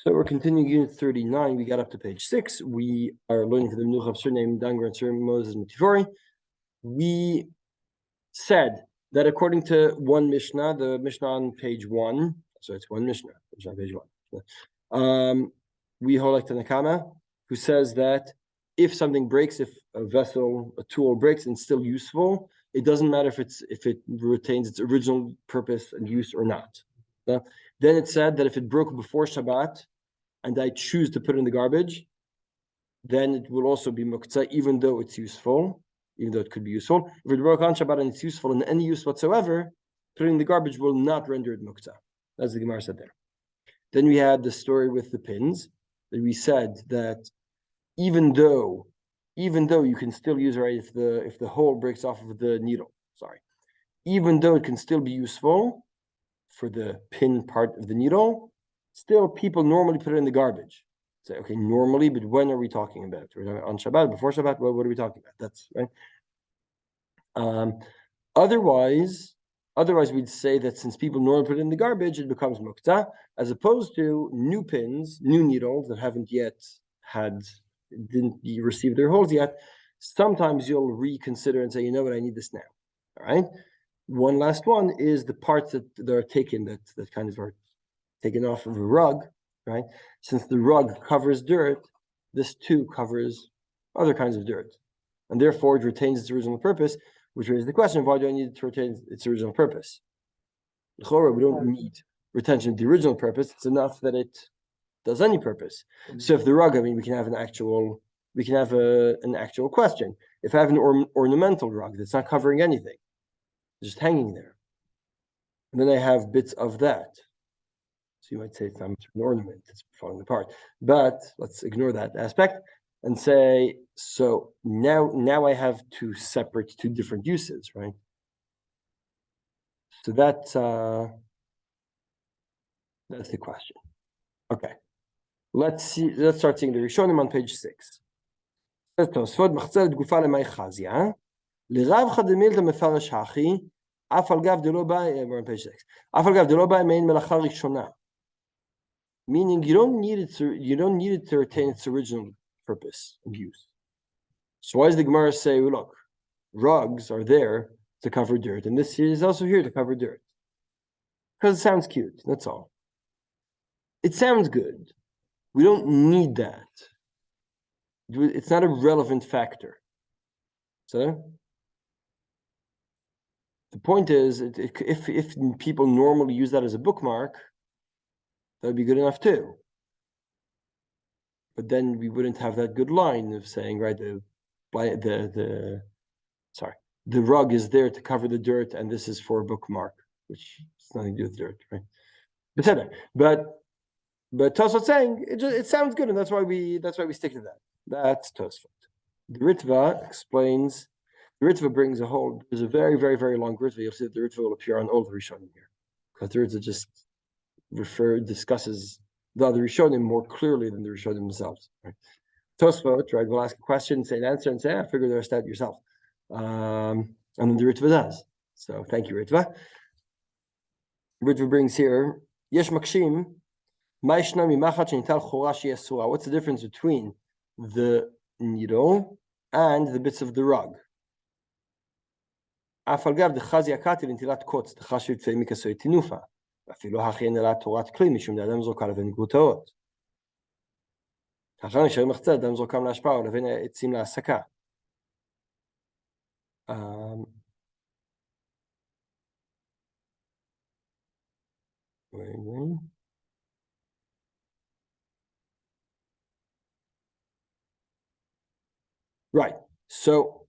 So we're continuing Unit 39. We got up to page 6. We are learning for the Menucha of surname Danger and surname Moses Mitifori. We said that according to one Mishnah, the Mishnah on page 1, so it's one Mishnah on page 1. We hold like Tanakama, who says that if something breaks, if a vessel, a tool breaks and still useful, it doesn't matter if it retains its original purpose and use or not. Then it said that if it broke before Shabbat and I choose to put it in the garbage, then it will also be Muktze, even though it's useful, even though it could be useful. If it broke on Shabbat and it's useful in any use whatsoever, putting in the garbage will not render it Muktze. As the Gemara said there. Then we had the story with the pins, that we said that even though you can still use, right, if the hole breaks off of the needle, even though it can still be useful for the pin part of the needle, still people normally put it in the garbage. Say, okay, normally, but when are we talking about? We're talking on Shabbat, before Shabbat, what are we talking about? That's right. Otherwise, we'd say that since people normally put it in the garbage, it becomes Muktze, as opposed to new pins, new needles that didn't receive their holes yet. Sometimes you'll reconsider and say, you know what, I need this now. All right. One last one is the parts that are taken, that kind of are taken off of a rug, right? Since the rug covers dirt, this too covers other kinds of dirt. And therefore it retains its original purpose, which raises the question, why do I need it to retain its original purpose? We don't need retention of the original purpose. It's enough that it does any purpose. So if the rug, we can have an actual question. If I have an ornamental rug that's not covering anything, just hanging there, and then I have bits of that. So you might say it's not much of an ornament, it's falling apart. But let's ignore that aspect and say, so now I have two different uses, right? So that's the question. Okay. Let's start seeing the Rishonim on page 6. We're on page 6. Meaning you don't need it to retain its original purpose and use. So why does the Gemara say, well, look, rugs are there to cover dirt, and this is also here to cover dirt? Because it sounds cute, that's all. It sounds good. We don't need that. It's not a relevant factor. So the point is, if people normally use that as a bookmark, that would be good enough too. But then we wouldn't have that good line of saying, right, the rug is there to cover the dirt, and this is for a bookmark, which has nothing to do with dirt, right? But Tosfot saying it sounds good, and that's why we stick to that. That's Tosfot. The Ritva explains. The Ritva brings there's a very, very, very long Ritva. You'll see that the Ritva will appear on all the Rishonim here. Because the Ritva just discusses the other Rishonim more clearly than the Rishonim themselves. Right? Tosfot, right, will ask a question, say an answer, and say, figure the rest out yourself. And then the Ritva does. So thank you, Ritva. Ritva brings here, Yesh Makshim, what's the difference between the needle and the bits of the rug? Right. So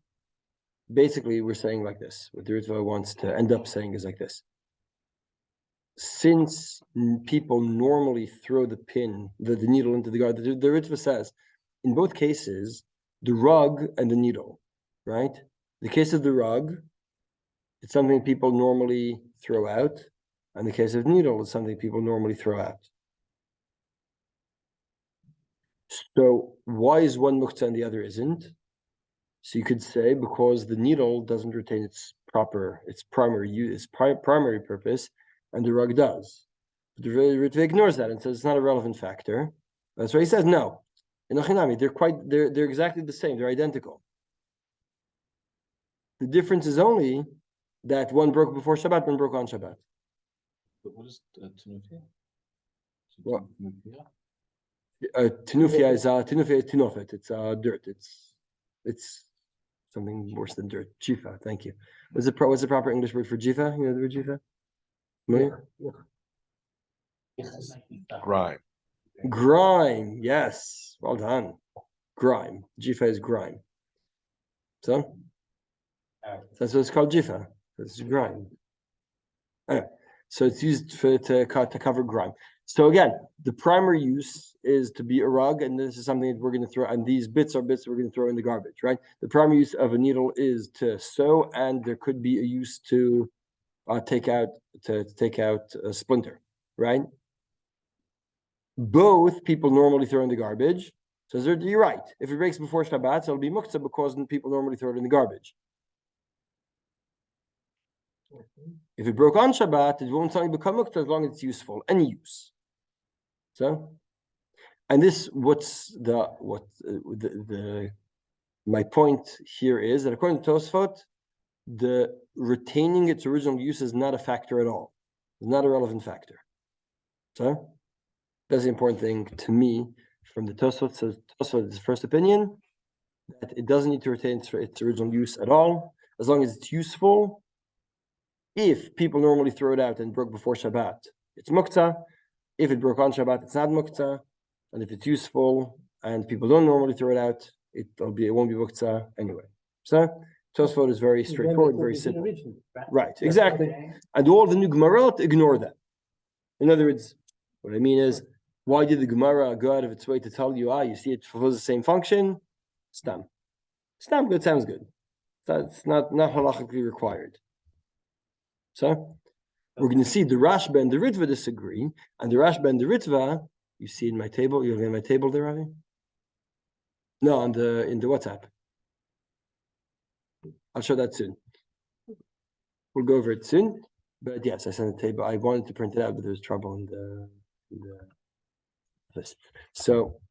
basically, we're saying like this. What the Ritva wants to end up saying is like this. Since people normally throw the needle into the garden, the Ritva says, in both cases, the rug and the needle, right? The case of the rug, it's something people normally throw out, and the case of needle is something people normally throw out. So why is one Muktze and the other isn't? So you could say because the needle doesn't retain its primary purpose, and the rug does. The Ritva ignores that and says it's not a relevant factor. That's why he says no. In Achinami, they're exactly the same. They're identical. The difference is only that one broke before Shabbat, one broke on Shabbat. But what is Tunufia? What? Tunufia is tinofet. It's dirt. It's something worse than dirt. Jifa. Thank you. What's the proper English word for jifa? You know the word jifa? Grime. Grime. Yes. Well done. Grime. Jifa is grime. So that's what it's called, jifa. It's grime. Anyway, so it's used to cover grime. So again, the primary use is to be a rug, and this is something that we're going to throw. And these bits are bits we're going to throw in the garbage, right? The primary use of a needle is to sew, and there could be a use to take out a splinter, right? Both people normally throw in the garbage. So you're right. If it breaks before Shabbat, so it'll be Muktze because people normally throw it in the garbage. If it broke on Shabbat, it won't suddenly become Muktze as long as it's useful, any use. So, and this, my point here is that according to Tosfot, the retaining its original use is not a factor at all. It's not a relevant factor. So, that's the important thing to me from the Tosfot. So, Tosfot is the first opinion that it doesn't need to retain its original use at all, as long as it's useful. If people normally throw it out and broke before Shabbat, it's Muktze. If it broke on Shabbat, it's not Muktze. And if it's useful and people don't normally throw it out, it won't be Muktze anyway. So Tosfot is very straightforward, very simple. Right, exactly. And all the new Gemarot ignore that. In other words, what I mean is, why did the Gemara go out of its way to tell you, you see it fulfills the same function? Stam. Stam good sounds good. That's not halachically required. So we're going to see the Rashba and the Ritva disagree, and the Rashba and the Ritva, you see in my table. You have in my table there, Ravi? No, in the WhatsApp. I'll show that soon. We'll go over it soon. But yes, I sent the table. I wanted to print it out, but there was trouble in the list. So,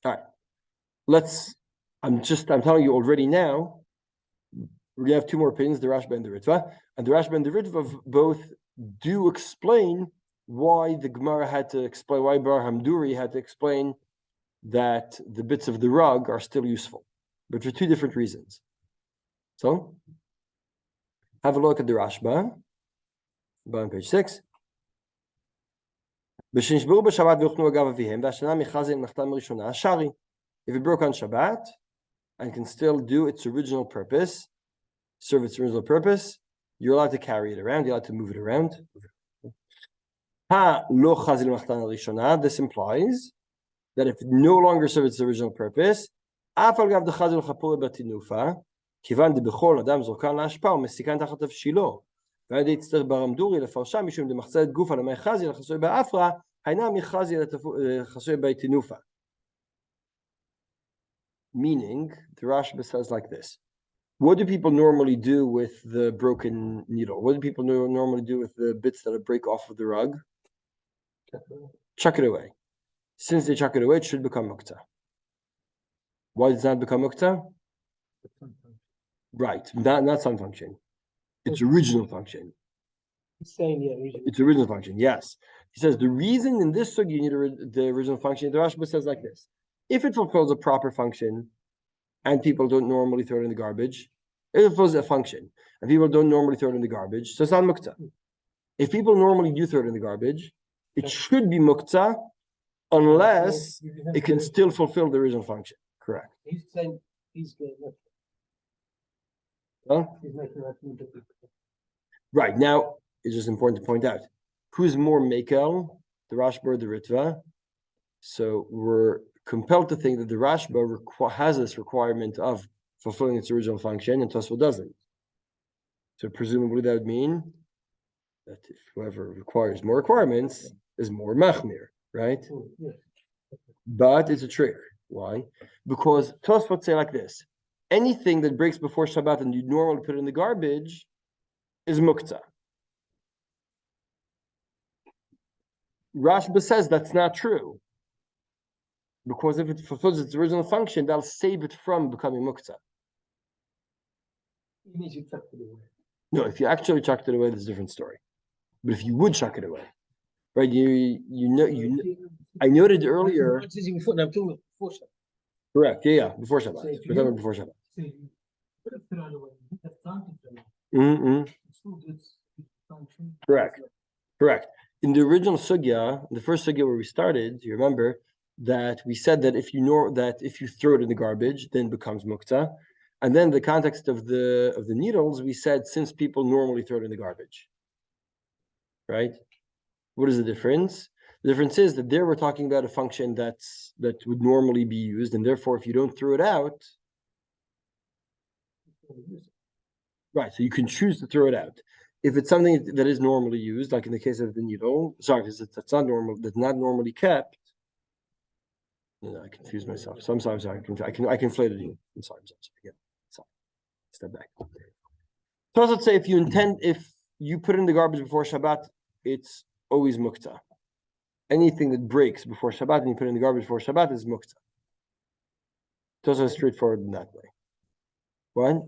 all right. I'm telling you already now. We're going to have two more opinions, the Rashba and the Ritva. And the Rashba and the Ritva both do explain why the Gemara had to explain, why Bar Hamduri had to explain that the bits of the rug are still useful, but for two different reasons. So, have a look at the Rashba, on page 6. If it broke on Shabbat and can still do its original purpose, serve its original purpose, you're allowed to carry it around, you're allowed to move it around. This implies that if it no longer serves its original purpose, meaning, the Rashba says like this. What do people normally do with the broken needle? What do people normally do with the bits that break off of the rug? Chuck it away. Since they chuck it away, it should become Muktze. Why does that become Muktze? Right, not some function. Its original function. He's saying, yeah, its original function, yes. He says the reason in this sugi you need the original function, the Rashba says like this. If it fulfills a proper function, and people don't normally throw it in the garbage, it fulfills a function, and people don't normally throw it in the garbage, so it's not Muktze. If people normally do throw it in the garbage, it should be Muktze, unless it can still fulfill the original function. Correct. He's saying he's good. Huh? He's making that different. Right, now, it's just important to point out, who's more Mekel, the Rashba or the Ritva? So we're compelled to think that the Rashba has this requirement of fulfilling its original function, and Tosfot doesn't. So presumably that would mean that if whoever requires more requirements is more machmir, right? Yeah. But it's a trick. Why? Because Tosfot say like this: anything that breaks before Shabbat and you normally put it in the garbage is Muktze. Rashba says that's not true. Because if it fulfills its original function, that'll save it from becoming Muktze. You need to chuck it away. No, if you actually chucked it away, there's a different story. But if you would chuck it away, right? I noted earlier. What is it before? I'm talking before Shabbat. Correct. Yeah. Before Shabbat. So if We're talking before Shabbat. So you put it thrown away. You have time to throw it. Mm-hmm. It still does its function. Correct. Correct. In the original sugya, the first sugya where we started, you remember that we said that if you throw it in the garbage, then it becomes muktzah. And then the context of the needles, we said since people normally throw it in the garbage. Right? What is the difference? The difference is that there we're talking about a function that would normally be used, and therefore if you don't throw it out, right, so you can choose to throw it out. If it's something that is normally used, like in the case of the needle, that's not normal, that's not normally kept. No, I confused myself. So I'm sorry, I conflated you. I'm sorry. Again, sorry. Step back. So let's say if you put it in the garbage before Shabbat, it's always Muktze. Anything that breaks before Shabbat and you put it in the garbage before Shabbat is Muktze. It's also straightforward in that way. Right?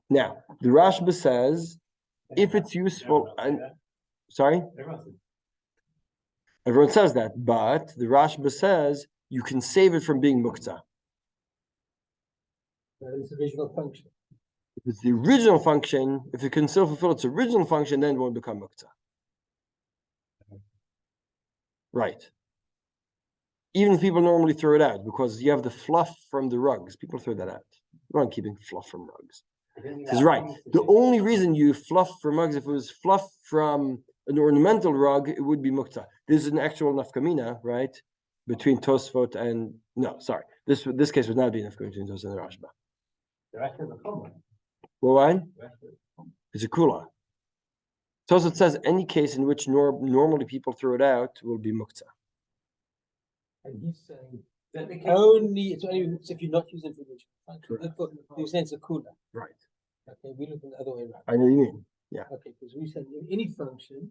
Now, the Rashba says, if it's useful, and sorry? Everyone says that, but the Rashba says you can save it from being Muktze. That is the original function. If it's the original function, if it can still fulfill its original function, then it won't become Muktze. Right. Even if people normally throw it out, because you have the fluff from the rugs, people throw that out. You aren't keeping fluff from rugs. This is right. The only reason you fluff from rugs, if it was fluff from an ornamental rug, it would be Muktze. This is an actual nafkamina, right? Between Tosfot and this case would not be nafkamina between Tosfot and Rashba. The rest is a common. Well, why? It's a kula. Tosfot says any case in which normally people throw it out will be Muktze. And he's saying that it's only if you're not using it for original function. Therefore, you're saying it's a cooler. Right. Okay, we look the other way around. I know what you mean. Yeah. Okay, because we said in any function,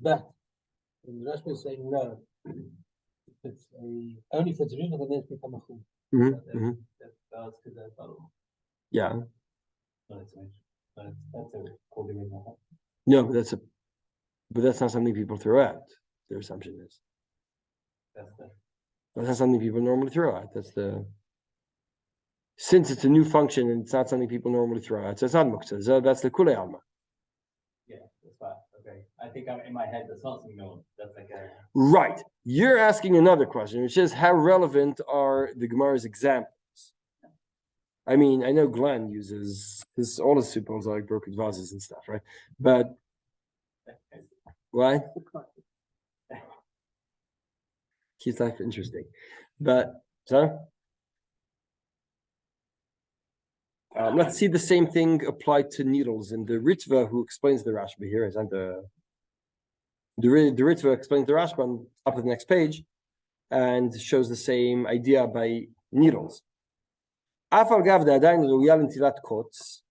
but and the Rashba is saying no. If it's only if it's original, then it's become a chum. That's because that's all. Yeah. That's a called original. No, but that's not something people throw out. Their assumption is. That's not something people normally throw out. Since it's a new function and it's not something people normally throw out, so it's not Muktze. So that's the Kulei Alma. Yeah, that's fine. Okay. I think I'm in my head, that's not something known. That's like a Right. You're asking another question, which is how relevant are the Gemara's examples? I mean, I know Glenn uses all his supers like broken vases and stuff, right? But why? Keeps life interesting. But let's see the same thing applied to needles. And the Ritva who explains the Rashba here is the Ritva explains the Rashba on up of the next page and shows the same idea by needles. Afal gav da'adain ruya l'ntilat kotz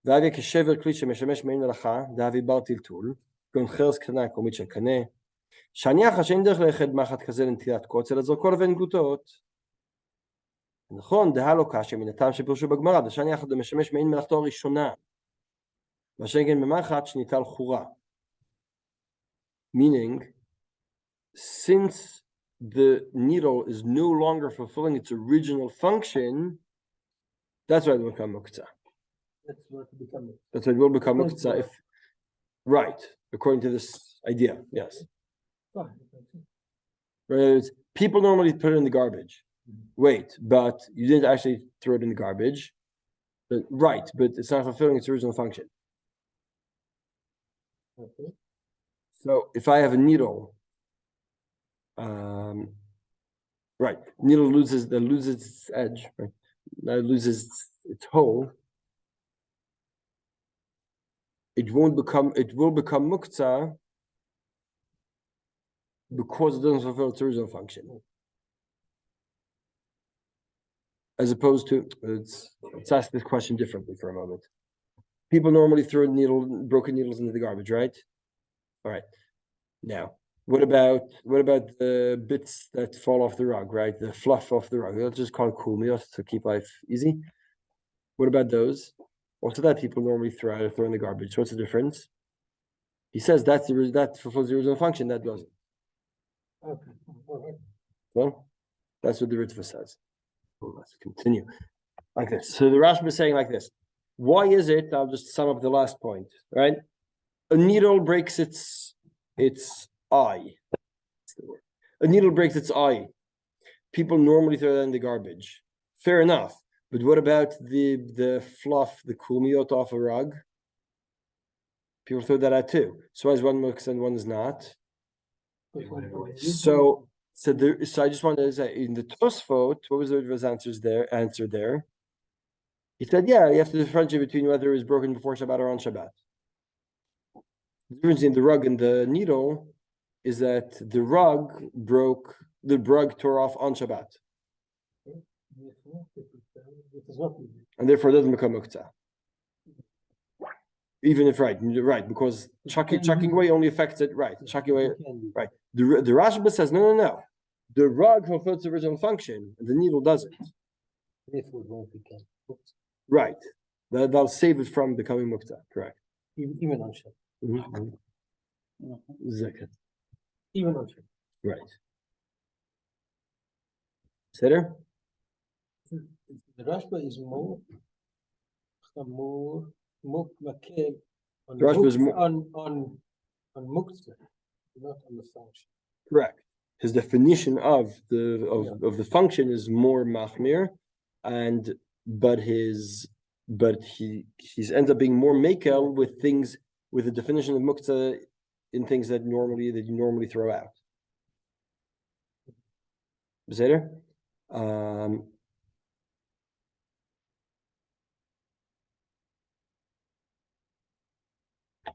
v'avia keshever kli shemeshemesh mein melacha da'avi bar tiltul kon cheres kana komit shel kaneh shaniach she'en derech le'eched machat kaze l'ntilat kotz אלא זרקו לבין גוטות. נכון, דהה לו קשה מן הטעם שפרשו בגמרא, דשניח משמש מעין מלאכתו הראשונה, והשגן במחט שניטל חורה. Meaning, since the needle is no longer fulfilling its original function, that's why it will become Muktze. That's what it becomes. That's why it will become Muktze if, right, according to this idea, yes. Right, people normally put it in the garbage. Wait, but you didn't actually throw it in the garbage. But it's not fulfilling its original function. Okay. So if I have a needle, needle loses its edge, right? It loses its hole. It will become Muktze because it doesn't fulfill its original function. As opposed to, let's ask this question differently for a moment. People normally throw broken needles into the garbage, right? All right. Now, what about the bits that fall off the rug, right? The fluff off the rug. Let's just call it kumiot to keep life easy. What about those? Also, that people normally throw in the garbage. So what's the difference? He says that fulfills the original function. That doesn't. Okay. All right. Well, that's what the Ritva says. Well, let's continue like this. So the Rashba is saying like this. Why is it? I'll just sum up the last point. Right? A needle breaks its eye. That's the word. A needle breaks its eye. People normally throw that in the garbage. Fair enough. But what about the fluff, the kumiot off a rug? People throw that out too. So why is one muktzeh and one is not? So I just wanted to say in the Tosfot, what was the answer there? He said, yeah, you have to differentiate between whether it was broken before Shabbat or on Shabbat. The difference in the rug and the needle is that the rug tore off on Shabbat. And therefore it doesn't become Muktze. Even if right, because chucking away only affects it, right? Chucking away, right. The Rashba says no. The rug fulfills the original function, and the needle doesn't. Right. That'll save it from becoming Muktze, correct? Even on Shabbat. Zakat. Even on Shabbat. Right. Seder? The Rashba is more makil on Rashba is on Muktze, not on the function. Correct. His definition of the function is more machmir, but he ends up being more mekel with the definition of Muktze in things that you normally throw out. Beseder?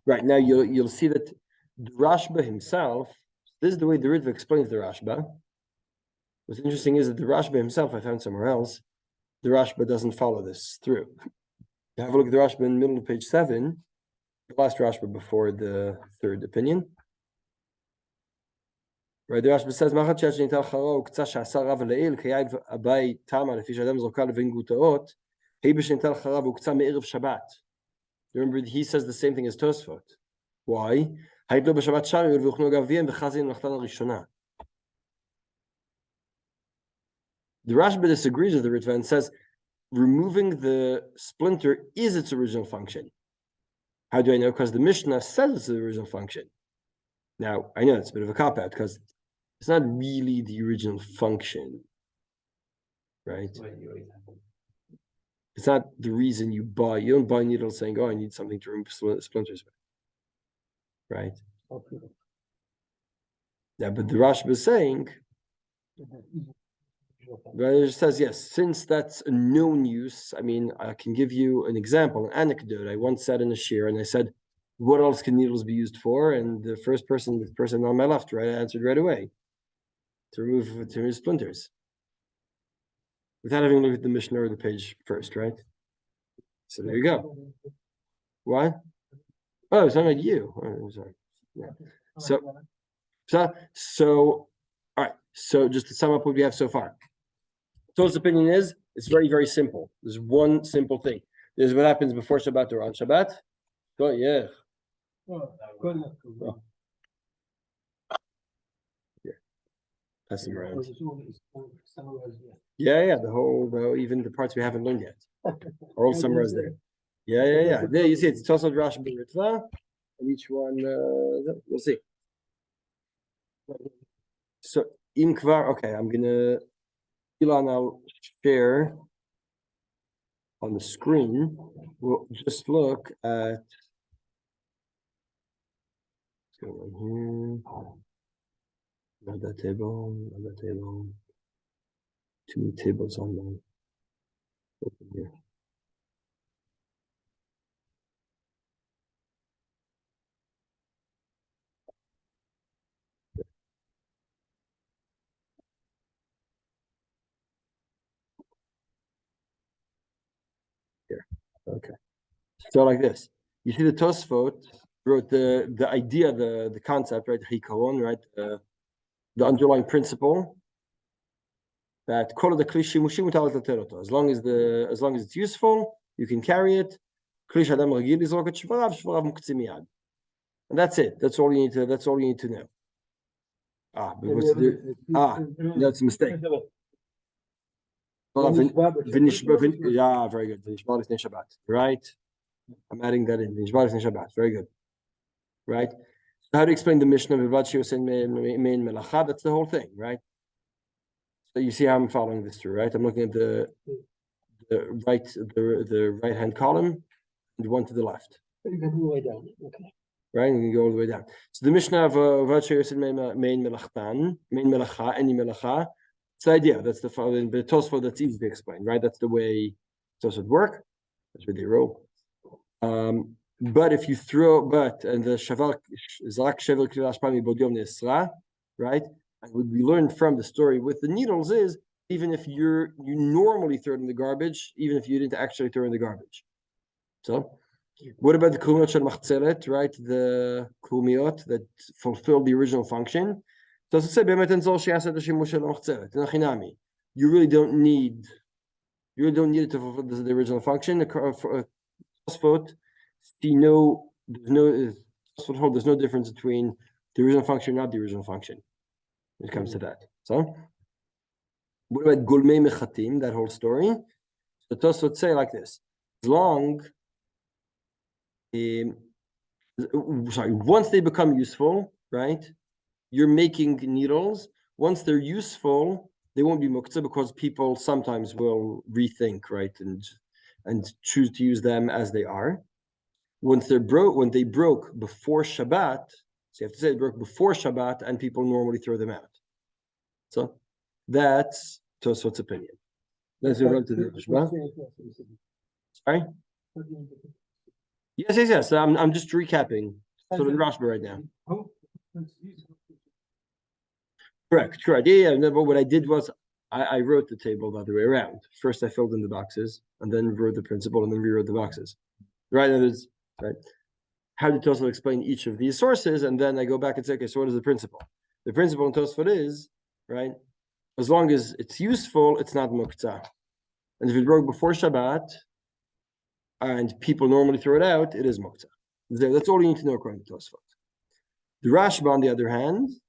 Right now, you'll see that the Rashba himself. This is the way the Ritva explains the Rashba. What's interesting is that the Rashba himself, I found somewhere else, the Rashba doesn't follow this through. You have a look at the Rashba in the middle of page 7, the last Rashba before the third opinion. Right, the Rashba says, "Machat shenital charo uktzah she'asar rav le'il k'yayin abay tama lefi she'adam zoka levin gutaot hei b'shenital charav uktzah me'erev Shabbat." Remember, he says the same thing as Tosfot. Why? The Rashba disagrees with the Ritva and says removing the splinter is its original function. How do I know? Because the Mishnah says it's the original function. Now, I know it's a bit of a cop-out because it's not really the original function, right? It's not the reason you don't buy needles saying, oh, I need something to remove splinters. Right? Okay. Yeah, but the Rashba is saying, but it says, yes, since that's a known use, I mean, I can give you an example, an anecdote. I once sat in a shiur and I said, what else can needles be used for? And the person on my left, right, answered right away, to remove splinters. Without having looked at the Mishnah or the page first, right? So there you go. What? Oh, it's not like you. Oh, sorry. Yeah. So, all right. So just to sum up what we have so far. To's opinion is it's very, very simple. There's one simple thing. There's what happens before Shabbat or on Shabbat. Go, yeah. Yeah. Pass them around. Yeah. Even the parts we haven't learned yet are all summarized there. Yeah. There you see it's Tosfot, Rashba, Ritva, and each one we'll see. So Im Kvar, okay, I'm gonna Ilan, I'll share on the screen. We'll just look at what's going on here. Not that table. Too many tables on the open here. Here. Okay. So like this. You see the Tosfot wrote the idea, the concept, right? Hikaron, right? The underlying principle that as long as it's useful, you can carry it. And that's it. That's all you need to know. But what's that's a mistake. Yeah, very good. Right. I'm adding that in. Very good. Right. So how to explain the Mishnah of main melacha? That's the whole thing, right? So you see how I'm following this through, right? I'm looking at the right hand column and one to the left. You can go all the way down. Okay. Right, and you can go all the way down. So the Mishnah of main melacha, any melacha. It's the idea. That's the Tosfot. That's easy to explain, right? That's the way Tosfot work. That's where they roll. But if you and the shavak zak shevel kilashpami bodyom nesra, right? And what we learned from the story with the needles is even if you normally throw it in the garbage, even if you didn't actually throw it in the garbage. So, what about the kumiot shel machzelet, right? The kumiot that fulfill the original function. So to say, you really don't need it to fulfill the original function. There's no difference between the original function and not the original function when it comes to that. So, what about gulmei mechatim? That whole story. So Tosfot say like this: once they become useful, right? You're making needles. Once they're useful, they won't be muktze because people sometimes will rethink, right, and choose to use them as they are. When they broke before Shabbat, so you have to say it broke before Shabbat, and people normally throw them out. So that's Tosfot's opinion. Let's move on to the Rashba. Sorry. Yes. I'm just recapping. So the Rashba right now. Correct. Yeah. But what I did was I wrote the table the other way around. First, I filled in the boxes, and then wrote the principle, and then rewrote the boxes. Right. Right. How did Tosfot explain each of these sources? And then I go back and say, okay, so what is the principle? The principle in Tosfot is, right, as long as it's useful, it's not muktze. And if it broke before Shabbat, and people normally throw it out, it is muktze. That's all you need to know according to Tosfot. The Rashba, on the other hand,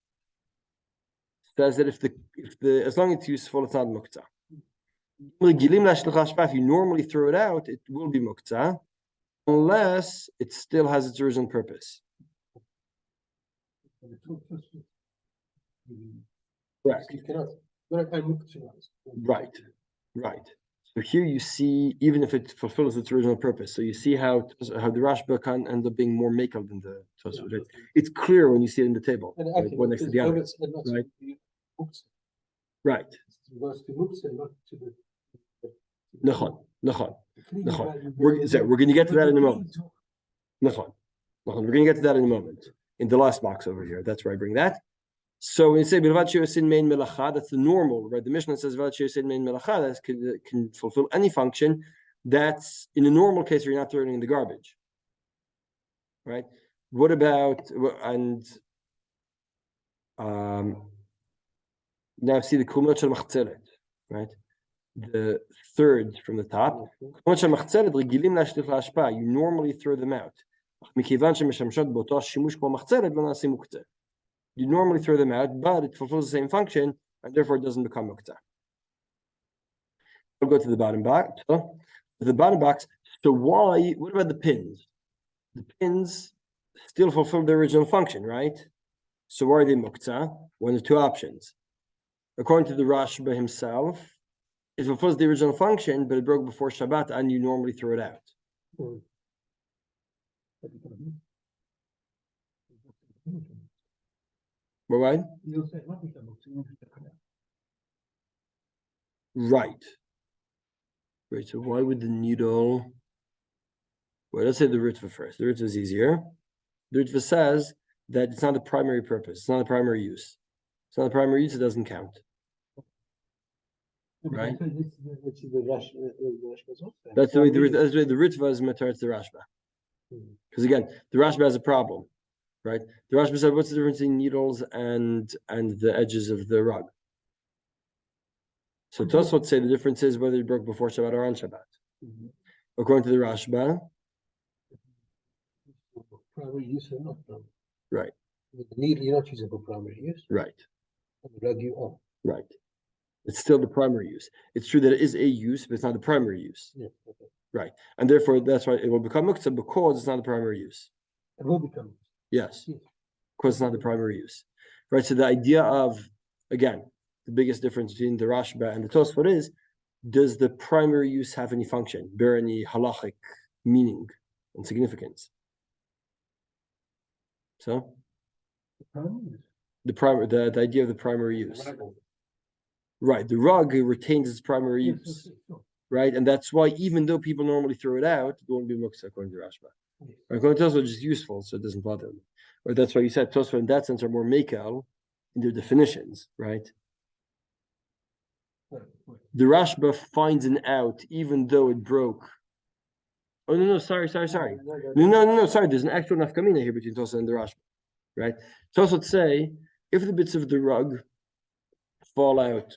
says that if as long as it's useful, it's not muktze. If you normally throw it out, it will be muktze, unless it still has its original purpose. Correct. Right. So here you see, even if it fulfills its original purpose, so you see how the Rashba can end up being more makel than the Tosfot. Right? It's clear when you see it in the table, like one next to the other. Right. Right. Nachon. We're going to get to that in a moment. Nachon. We're going to get to that in a moment. In the last box over here, that's where I bring that. So when you say bilvat she'osin mein melacha, that's the normal, right? The Mishnah says bilvat she'osin mein melacha, that can fulfill any function. That's in a normal case where you're not throwing it in the garbage, right? What about now see the kumiot shel machzelet, right? The third from the top. Kumiot shel machzelet regilim lashlich lashpa. You normally throw them out. Mikivan shemishamshot b'oto shimush kol machzelet lo nasi muktze. You normally throw them out, but it fulfills the same function, and therefore it doesn't become muktze. We'll go to the bottom box. So what about the pins? The pins still fulfill the original function, right? So why are they muktze? One of two options. According to the Rashba himself, it fulfills the original function, but it broke before Shabbat, and you normally throw it out. Right? Right. So why would the needle? Well, let's say the Ritva first. The Ritva is easier. The Ritva says that it's not the primary purpose. It's not the primary use. It's not the primary use. It doesn't count. Right? That's the way the Ritva is matar to the Rashba. Because again, the Rashba has a problem, right? The Rashba said, what's the difference between needles and the edges of the rug? So Tosfot say the difference is whether it broke before Shabbat or on Shabbat. According to the Rashba, Primary use or not primary? right, The needle you're not using for primary use, right, and the rug you are. right. It's still the primary use. It's true that it is a use, but it's not the primary use. Yeah, okay. Right. And therefore, that's why it will become Muktze because it's not the primary use. It will become. Yes. Yes. Because it's not the primary use. Right. So the idea of, again, the biggest difference between the Rashba and the Tosfot is, does the primary use have any function, bear any halachic meaning and significance? So the idea of the primary use. Right. The rug retains its primary use. Right. And that's why even though people normally throw it out, it won't be Muktze according to Rashba. According to Tosfot, it's just useful, so it doesn't bother them. Or that's why you said Tosfot in that sense are more mekel in their definitions, right? The Rashba finds an out even though it broke. Oh no, sorry. No, sorry. There's an actual nafkamina here between Tosfot and the Rashba, right? Tosfot say if the bits of the rug fall out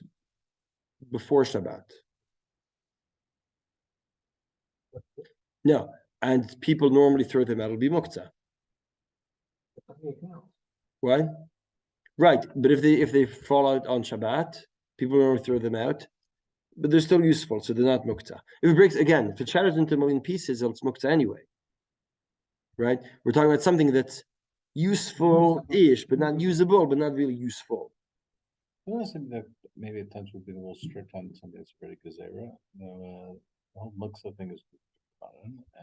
before Shabbat, no, and people normally throw them out, it'll be Muktze. Why? Right, but if they fall out on Shabbat, people normally throw them out, but they're still useful, so they're not Muktze. If it breaks again, if it shatters into a million pieces, it's Muktze anyway. Right? We're talking about something that's useful-ish, but not usable, but not really useful. I think that maybe at times would be a little strict on something that's pretty gazera. The whole Muktze thing is fun.